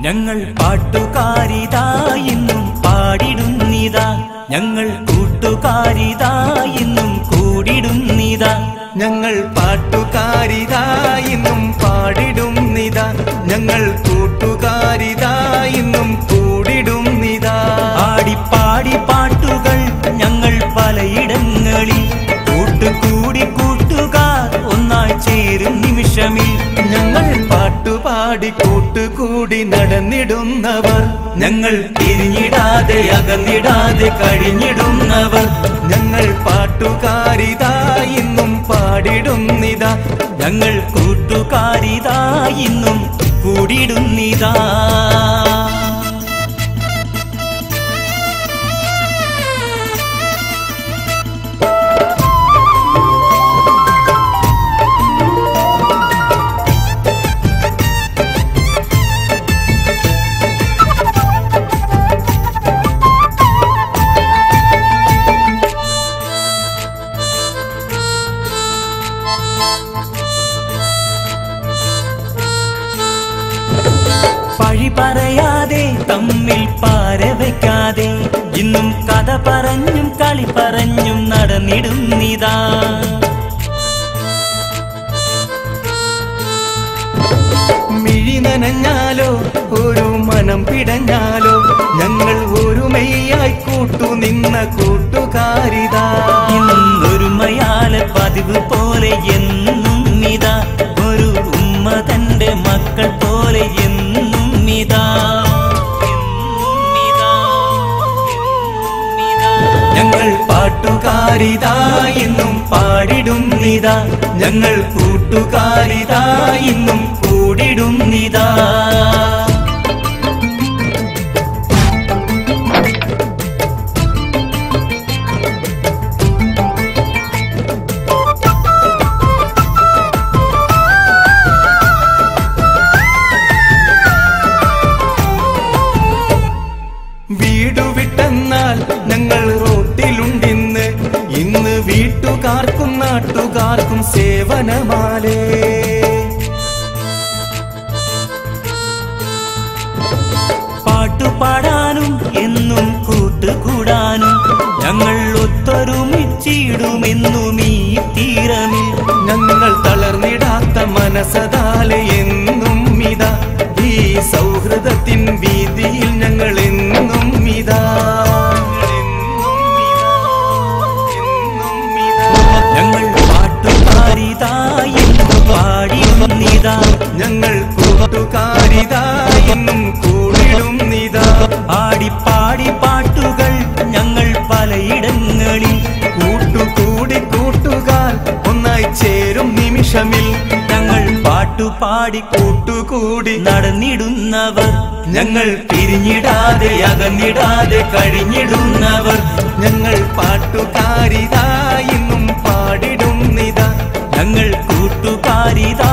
ഞങ്ങൾ പാട്ടുകാരിതാ ഇന്നും പാടിടുന്നിതാ ഞങ്ങൾ കൂട്ടുകാരിതാ ഇന്നും കൂടിടുന്നിതാ ഞങ്ങൾ പാട്ടുകാരിതാ ഇന്നും പാടിടുന്നിതാ ഞങ്ങൾ കൂട്ടുകാരിതാ ഇന്നും കൂടിടുന്നിതാ ആടിപ്പാടി പാട്ടുകൾ ഞങ്ങൾ പലയിടങ്ങളിൽ കൂട്ടുകൂടി കൂട്ടുകാർ ഒന്നായി ചേരും നിമിഷമിൽ ഞങ്ങൾ പാട്ടുപാടി കൂട്ടുകൂടി നടന്നിടുന്നവർ ഞങ്ങൾ പിരിഞ്ഞിടാതെ അകന്നിടാതെ കഴിഞ്ഞിടുന്നവർ ഞങ്ങൾ പാട്ടുകാരിതാ ഇന്നും പാടിടുന്നിതാ ഞങ്ങൾ കൂട്ടുകാരിതാ ഇന്നും കൂടിടുന്നിതാ പഴി പറയാതെ തമ്മിൽ പാരവയ്ക്കാതെ ഇന്നും കഥ പറഞ്ഞും കളി പറഞ്ഞും നടന്നിടുന്നിതാ മിഴി നനഞ്ഞാലോ ഒരു മനം പിടഞ്ഞാലോ ഞങ്ങൾ ഒരുമയായി കൂട്ടുനിന്ന കൂട്ടുകാരിതാ ഇന്നൊരുമയാലെ പതിവ് പോലെ എന്നും ഇതാ ഒരു ഉമ്മ തന്റെ മക്കൾ പോലെ എന്നും ഇതാ ഞങ്ങൾ പാട്ടുകാരിതാ എന്നും പാടിടുന്നിതാ ഞങ്ങൾ കൂട്ടുകാരിതാ ഇന്നും കൂടിടുന്നിതാ വീടു വിട്ടെന്നാൽ ഞങ്ങൾ റോട്ടിലുണ്ടിന്ന് ഇന്ന് വീട്ടുകാർക്കും നാട്ടുകാർക്കും സേവനമാലേ പാട്ടുപാടാനും എന്നും കൂട്ടുകൂടാനും ഞങ്ങൾ ഒത്തൊരുമിച്ചിടുമെന്നും ഈ തീരമിൽ ഞങ്ങൾ തളർന്നിടാത്ത മനസ്സതാലെ എന്നും ഇതാ ഈ സൗഹൃദത്തിൻ വീതിയിൽ ഞങ്ങൾ എന്നും ഇതാ ഞങ്ങൾ പാട്ടുകാരിതാ എന്നും പാടിടുന്നിതാ ഞങ്ങൾ കൂട്ടുകാരിതാ എന്നും കൂടിടുന്നിതാ ആടിപ്പാടി പാട്ടുകൾ ഞങ്ങൾ പലയിടങ്ങളിൽ കൂട്ടുകൂടി കൂട്ടുകാർ ഒന്നായി ചേരും നിമിഷമിൽ ഞങ്ങൾ പാട്ടുപാടി കൂട്ടുകൂടി നടന്നിടുന്നവർ ഞങ്ങൾ പിരിഞ്ഞിടാതെ അകന്നിടാതെ കഴിഞ്ഞിടുന്നവർ ഞങ്ങൾ പാട്ടുകാരിതാ ഇന്നും പാടിടുന്നിതാ ഞങ്ങൾ കൂട്ടുകാരിതാ